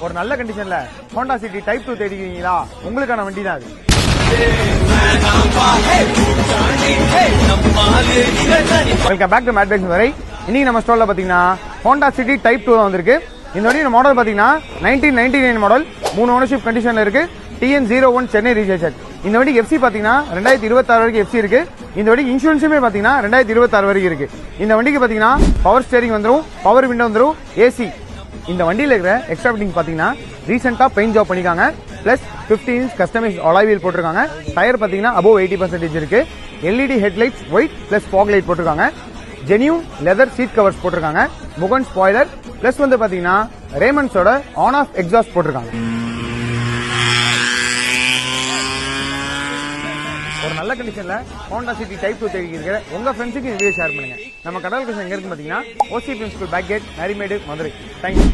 ஒரு நல்ல கண்டிஷன்ல ஹோண்டா சிட்டி டைப் 2 தேடிக்கிறீங்களா? உங்களுக்கான வண்டி தான் அது. Welcome back to mad bikes வரை. இன்னைக்கு நம்ம ஸ்டோர்ல பாத்தீங்கன்னா ஹோண்டா சிட்டி டைப் 2 வந்திருக்கு. இந்த வண்டி மாடல் பாத்தீங்கன்னா 1999 மாடல், 3 ஓனர்ஷிப் கண்டிஷன்ல இருக்கு. TN01 Chennai registration. இந்த வண்டி FC பாத்தீங்கன்னா 2026 வரைக்கும் FC இருக்கு. இந்த வண்டி இன்சூரன்ஸுமே பாத்தீங்கன்னா 2026 வரைக்கும் இருக்கு. இந்த வண்டிக்கு பாத்தீங்கன்னா பவர் ஸ்டேரிங் வந்துரும், பவர் விண்டோ வந்துரும், AC. இந்த வண்டியில இருக்கிற எக்ஸ்ட்ரா ஃபிட்டிங் பாத்தீங்கன்னா ரீசெண்டா பெயிண்ட் ஜாப் பண்ணிருக்காங்க. Plus 15 inch customise alloy wheel போட்டிருக்காங்க. டயர் பாத்தீங்கன்னா above 80% இருக்கு. LED headlights white plus fog light போட்டிருக்காங்க. ஜெனியூன் லெதர் சீட் கவர்ஸ் போட்டிருக்காங்க. முகன் ஸ்பாய்லர் பிளஸ் வந்து பாத்தீங்கன்னா ரேமண்ட்ஸோட ஆன் ஆஃப் எக்ஸாஸ்ட் போட்டிருக்காங்க. ஒரு நல்ல கண்டிஷன்ல ஹோண்டா சிட்டி டைப் 2 தேடிக்கிற உங்க ஃப்ரெண்ட்ஸுக்கு இந்த வீடியோ ஷேர் பண்ணுங்க. நம்ம கடல் லொகேஷன் எங்க இருக்கு பாத்தீங்கன்னா OC principal back gate, Narimedu, Madurai. Thank you.